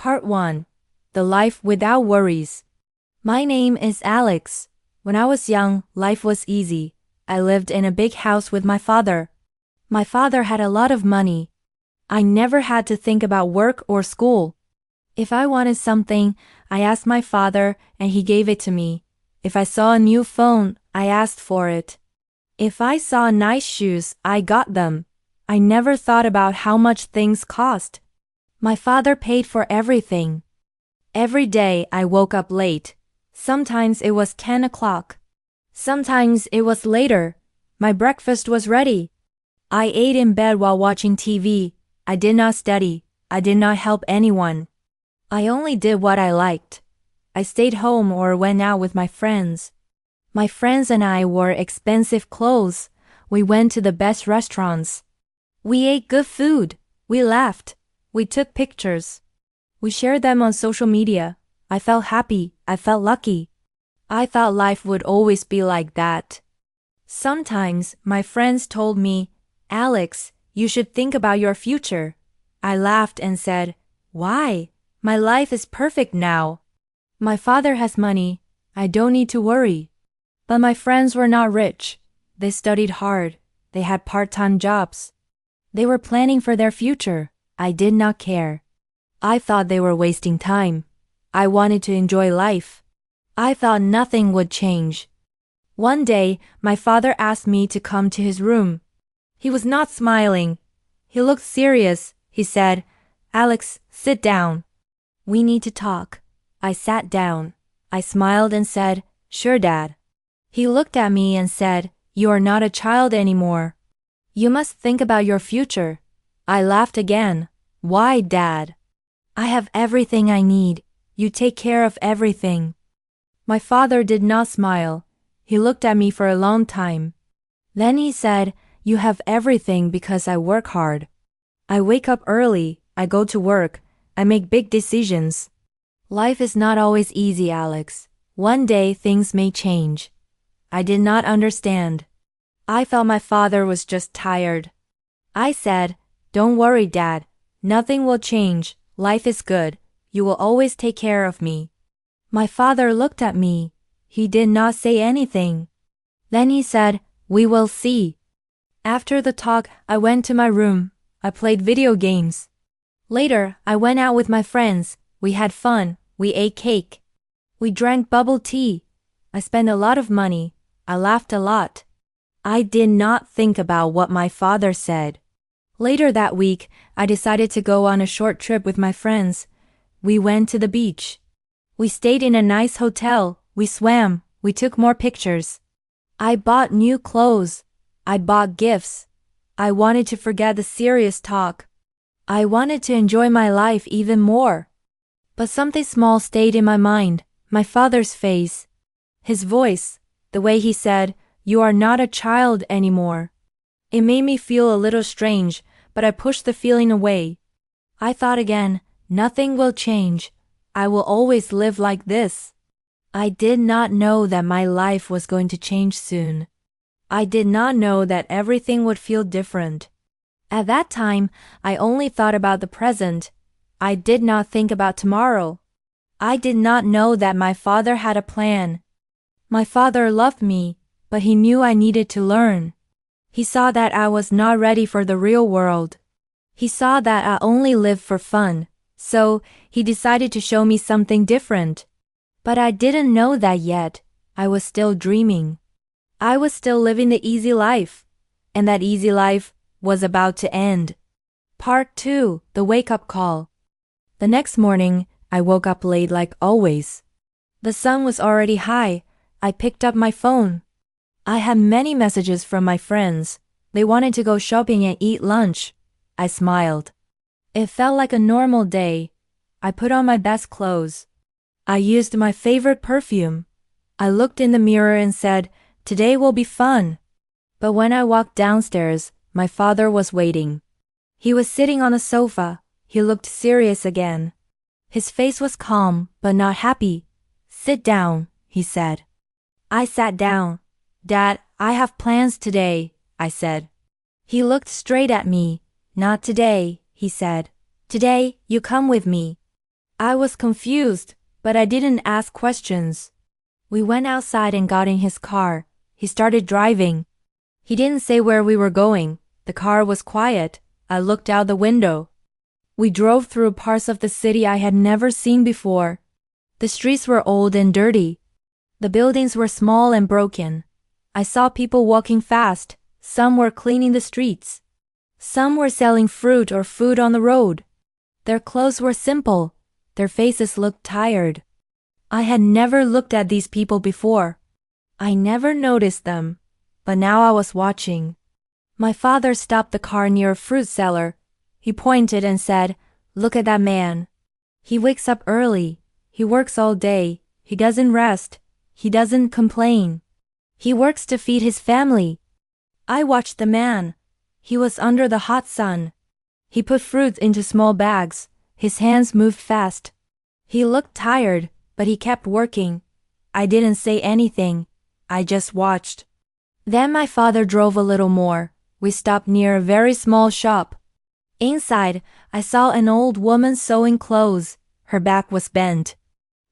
Part 1. The Life Without Worries. My name is Alex. When I was young, life was easy. I lived in a big house with my father. My father had a lot of money. I never had to think about work or school. If I wanted something, I asked my father and he gave it to me. If I saw a new phone, I asked for it. If I saw nice shoes, I got them. I never thought about how much things cost. My father paid for everything. Every day I woke up late. Sometimes it was 10 o'clock. Sometimes it was later. My breakfast was ready. I ate in bed while watching TV. I did not study. I did not help anyone. I only did what I liked. I stayed home or went out with my friends. My friends and I wore expensive clothes. We went to the best restaurants. We ate good food. We laughed. We took pictures. We shared them on social media. I felt happy. I felt lucky. I thought life would always be like that. Sometimes my friends told me, "Alex, you should think about your future." I laughed and said, "Why? My life is perfect now. My father has money. I don't need to worry." But my friends were not rich. They studied hard. They had part-time jobs. They were planning for their future. I did not care. I thought they were wasting time. I wanted to enjoy life. I thought nothing would change. One day, my father asked me to come to his room. He was not smiling. He looked serious. He said, "Alex, sit down. We need to talk." I sat down. I smiled and said, "Sure, Dad." He looked at me and said, "You are not a child anymore. You must think about your future." I laughed again. "Why, Dad? I have everything I need. You take care of everything." My father did not smile. He looked at me for a long time. Then he said, "You have everything because I work hard. I wake up early. I go to work. I make big decisions. Life is not always easy, Alex. One day things may change." I did not understand. I felt my father was just tired. I said, "Don't worry, Dad. Nothing will change. Life is good. You will always take care of me." My father looked at me. He did not say anything. Then he said, "We will see." After the talk, I went to my room. I played video games. Later, I went out with my friends. We had fun. We ate cake. We drank bubble tea. I spent a lot of money. I laughed a lot. I did not think about what my father said. Later that week, I decided to go on a short trip with my friends. We went to the beach. We stayed in a nice hotel. We swam. We took more pictures. I bought new clothes. I bought gifts. I wanted to forget the serious talk. I wanted to enjoy my life even more. But something small stayed in my mind, my father's face. His voice, the way he said, "You are not a child anymore." It made me feel a little strange, but I pushed the feeling away. I thought again, nothing will change. I will always live like this. I did not know that my life was going to change soon. I did not know that everything would feel different. At that time, I only thought about the present. I did not think about tomorrow. I did not know that my father had a plan. My father loved me, but he knew I needed to learn. He saw that I was not ready for the real world. He saw that I only lived for fun, so he decided to show me something different. But I didn't know that yet. I was still dreaming. I was still living the easy life, and that easy life was about to end. Part 2. The Wake-Up Call. The next morning, I woke up late like always. The sun was already high. I picked up my phone. I had many messages from my friends. They wanted to go shopping and eat lunch. I smiled. It felt like a normal day. I put on my best clothes. I used my favorite perfume. I looked in the mirror and said, "Today will be fun." But when I walked downstairs, my father was waiting. He was sitting on the sofa. He looked serious again. His face was calm, but not happy. "Sit down," he said. I sat down. "Dad, I have plans today," I said. He looked straight at me. "Not today," he said. "Today, you come with me." I was confused, but I didn't ask questions. We went outside and got in his car. He started driving. He didn't say where we were going. The car was quiet. I looked out the window. We drove through parts of the city I had never seen before. The streets were old and dirty. The buildings were small and broken. I saw people walking fast. Some were cleaning the streets. Some were selling fruit or food on the road. Their clothes were simple. Their faces looked tired. I had never looked at these people before. I never noticed them, but now I was watching. My father stopped the car near a fruit seller. He pointed and said, "Look at that man. He wakes up early. He works all day. He doesn't rest. He doesn't complain. He works to feed his family." I watched the man. He was under the hot sun. He put fruit into small bags. His hands moved fast. He looked tired, but he kept working. I didn't say anything. I just watched. Then my father drove a little more. We stopped near a very small shop. Inside, I saw an old woman sewing clothes. Her back was bent.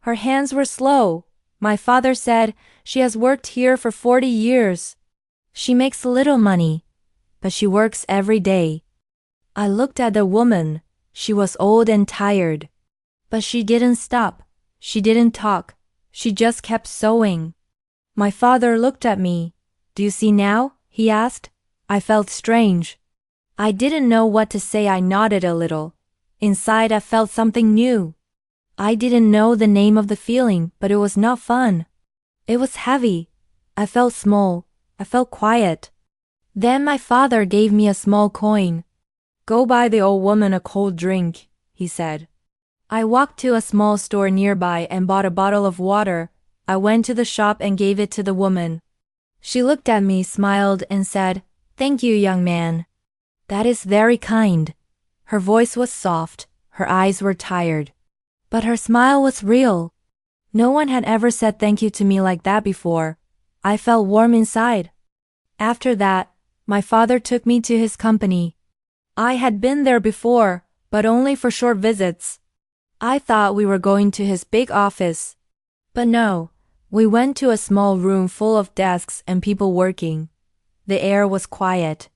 Her hands were slow. My father said, "She has worked here for 40 years. She makes little money, but she works every day." I looked at the woman. She was old and tired. But she didn't stop. She didn't talk. She just kept sewing. My father looked at me. "Do you see now?" he asked. I felt strange. I didn't know what to say. I nodded a little. Inside, I felt something new. I didn't know the name of the feeling, but it was not fun. It was heavy. I felt small. I felt quiet. Then my father gave me a small coin. "Go buy the old woman a cold drink," he said. I walked to a small store nearby and bought a bottle of water. I went to the shop and gave it to the woman. She looked at me, smiled, and said, "Thank you, young man. That is very kind." Her voice was soft. Her eyes were tired. But her smile was real. No one had ever said thank you to me like that before. I felt warm inside. After that, my father took me to his company. I had been there before, but only for short visits. I thought we were going to his big office. But no, we went to a small room full of desks and people working. The air was quiet.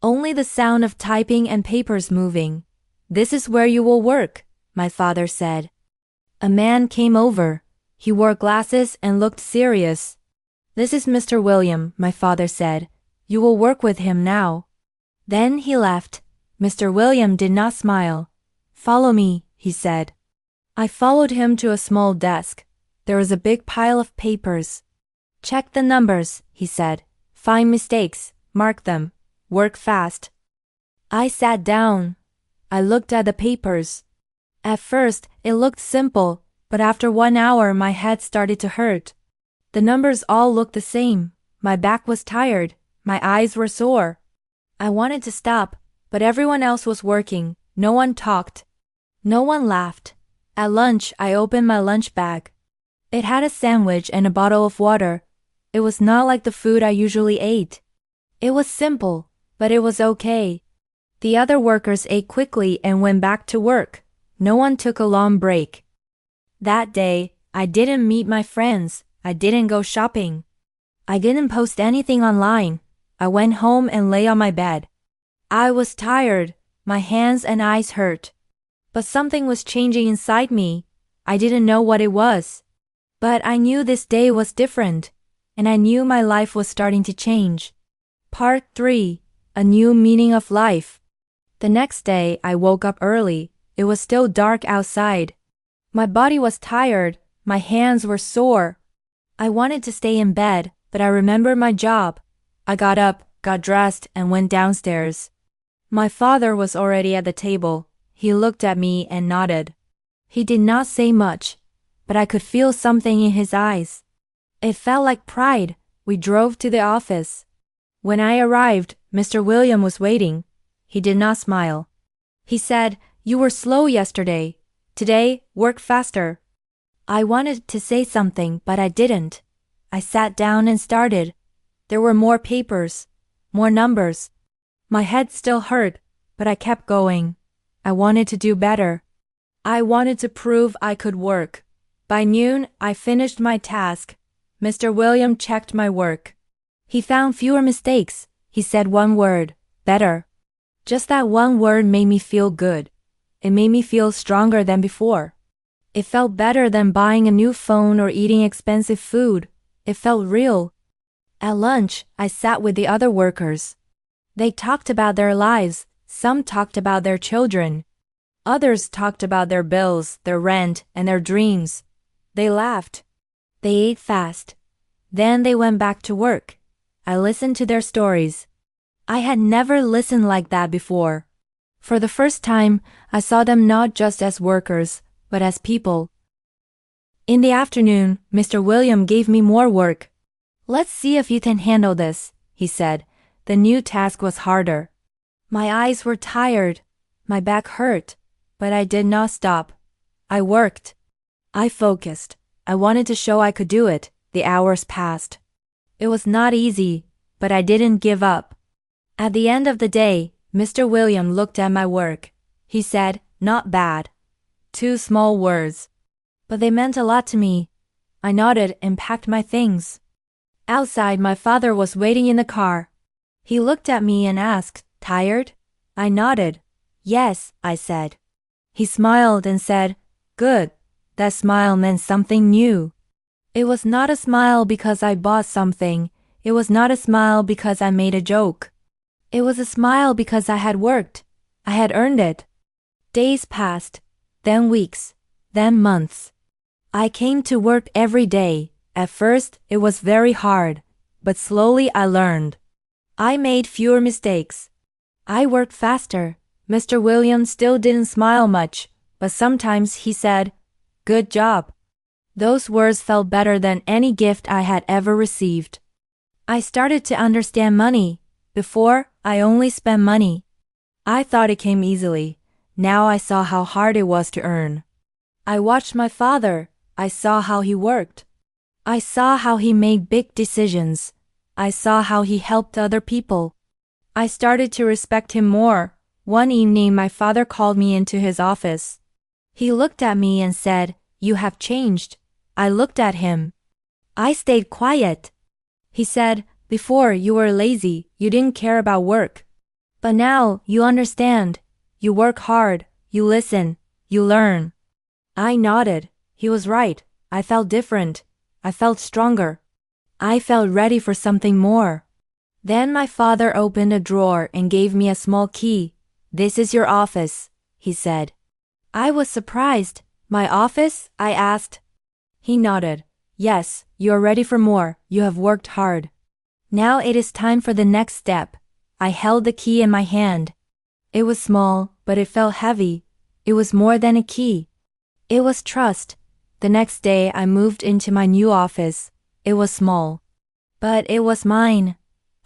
Only the sound of typing and papers moving. "This is where you will work," my father said. A man came over. He wore glasses and looked serious. "This is Mr. William," my father said. "You will work with him now." Then he left. Mr. William did not smile. "Follow me," he said. I followed him to a small desk. There was a big pile of papers. "Check the numbers," he said. "Find mistakes, mark them, work fast." I sat down. I looked at the papers. At first, it looked simple, but after 1 hour my head started to hurt. The numbers all looked the same. My back was tired. My eyes were sore. I wanted to stop, but everyone else was working. No one talked. No one laughed. At lunch, I opened my lunch bag. It had a sandwich and a bottle of water. It was not like the food I usually ate. It was simple, but it was okay. The other workers ate quickly and went back to work. No one took a long break. That day, I didn't meet my friends. I didn't go shopping. I didn't post anything online. I went home and lay on my bed. I was tired. My hands and eyes hurt. But something was changing inside me. I didn't know what it was. But I knew this day was different, and I knew my life was starting to change. Part 3. A New Meaning of Life. The next day, I woke up early. It was still dark outside. My body was tired. My hands were sore. I wanted to stay in bed, but I remembered my job. I got up, got dressed, and went downstairs. My father was already at the table. He looked at me and nodded. He did not say much, but I could feel something in his eyes. It felt like pride. We drove to the office. When I arrived, Mr. William was waiting. He did not smile. He said, "You were slow yesterday. Today, work faster." I wanted to say something, but I didn't. I sat down and started. There were more papers, more numbers. My head still hurt, but I kept going. I wanted to do better. I wanted to prove I could work. By noon, I finished my task. Mr. William checked my work. He found fewer mistakes. He said one word, better. Just that one word made me feel good. It made me feel stronger than before. It felt better than buying a new phone or eating expensive food. It felt real. At lunch, I sat with the other workers. They talked about their lives. Some talked about their children. Others talked about their bills, their rent, and their dreams. They laughed. They ate fast. Then they went back to work. I listened to their stories. I had never listened like that before. For the first time, I saw them not just as workers, but as people. In the afternoon, Mr. William gave me more work. Let's see if you can handle this, he said. The new task was harder. My eyes were tired. My back hurt. But I did not stop. I worked. I focused. I wanted to show I could do it. The hours passed. It was not easy, but I didn't give up. At the end of the day, Mr. William looked at my work. He said, "Not bad." 2 small words. But they meant a lot to me. I nodded and packed my things. Outside, my father was waiting in the car. He looked at me and asked, "Tired?" I nodded. "Yes," I said. He smiled and said, "Good." That smile meant something new. It was not a smile because I bought something. It was not a smile because I made a joke. It was a smile because I had worked. I had earned it. Days passed, then weeks, then months. I came to work every day. At first, it was very hard, but slowly I learned. I made fewer mistakes. I worked faster. Mr. Williams still didn't smile much, but sometimes he said, "Good job." Those words felt better than any gift I had ever received. I started to understand money. Before, I only spent money. I thought it came easily. Now I saw how hard it was to earn. I watched my father. I saw how he worked. I saw how he made big decisions. I saw how he helped other people. I started to respect him more. One evening, my father called me into his office. He looked at me and said, "You have changed." I looked at him. I stayed quiet. He said, "Before you were lazy, you didn't care about work. But now you understand. You work hard, you listen, you learn." I nodded. He was right. I felt different. I felt stronger. I felt ready for something more. Then my father opened a drawer and gave me a small key. "This is your office," he said. I was surprised. "My office?" I asked. He nodded. "Yes, you are ready for more. You have worked hard. Now it is time for the next step." I held the key in my hand. It was small, but it felt heavy. It was more than a key. It was trust. The next day I moved into my new office. It was small, but it was mine.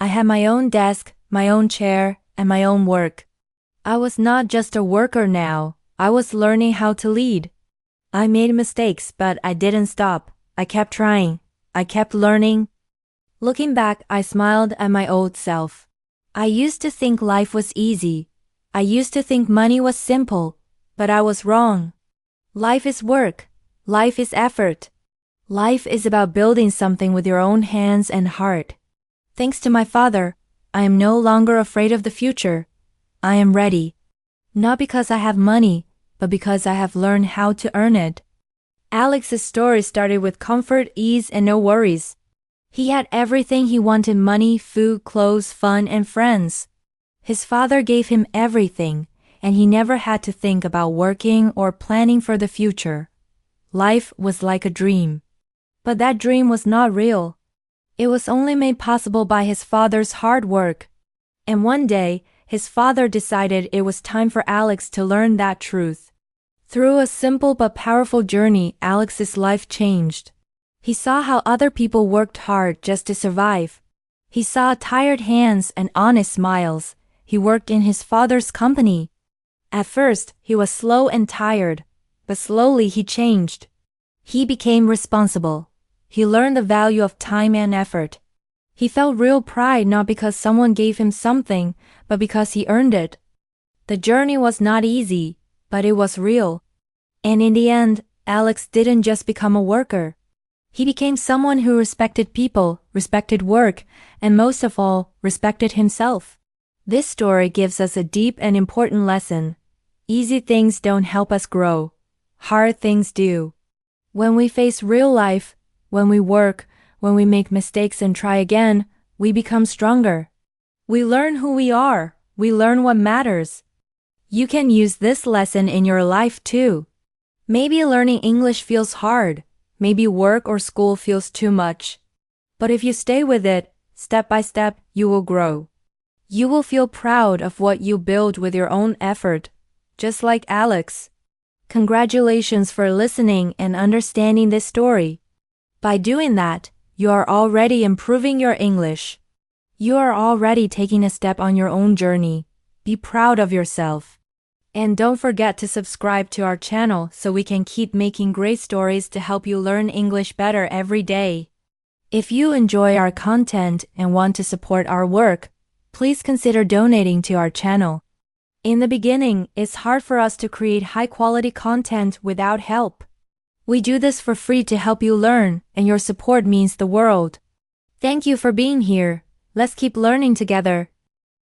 I had my own desk, my own chair, and my own work. I was not just a worker now. I was learning how to lead. I made mistakes, but I didn't stop. I kept trying. I kept learning. Looking back, I smiled at my old self. I used to think life was easy. I used to think money was simple, but I was wrong. Life is work. Life is effort. Life is about building something with your own hands and heart. Thanks to my father, I am no longer afraid of the future. I am ready. Not because I have money, but because I have learned how to earn it. Alex's story started with comfort, ease, and no worries. He had everything he wanted: money, food, clothes, fun, and friends. His father gave him everything, and he never had to think about working or planning for the future. Life was like a dream. But that dream was not real. It was only made possible by his father's hard work. And one day, his father decided it was time for Alex to learn that truth. Through a simple but powerful journey, Alex's life changed. He saw how other people worked hard just to survive. He saw tired hands and honest smiles. He worked in his father's company. At first, he was slow and tired, but slowly he changed. He became responsible. He learned the value of time and effort. He felt real pride not because someone gave him something, but because he earned it. The journey was not easy, but it was real. And in the end, Alex didn't just become a worker. He became someone who respected people, respected work, and most of all, respected himself. This story gives us a deep and important lesson. Easy things don't help us grow. Hard things do. When we face real life, when we work, when we make mistakes and try again, we become stronger. We learn who we are. We learn what matters. You can use this lesson in your life too. Maybe learning English feels hard. Maybe work or school feels too much. But if you stay with it, step by step, you will grow. You will feel proud of what you build with your own effort, just like Alex. Congratulations for listening and understanding this story. By doing that, you are already improving your English. You are already taking a step on your own journey. Be proud of yourself. And don't forget to subscribe to our channel so we can keep making great stories to help you learn English better every day. If you enjoy our content and want to support our work, please consider donating to our channel. In the beginning, it's hard for us to create high-quality content without help. We do this for free to help you learn, and your support means the world. Thank you for being here. Let's keep learning together.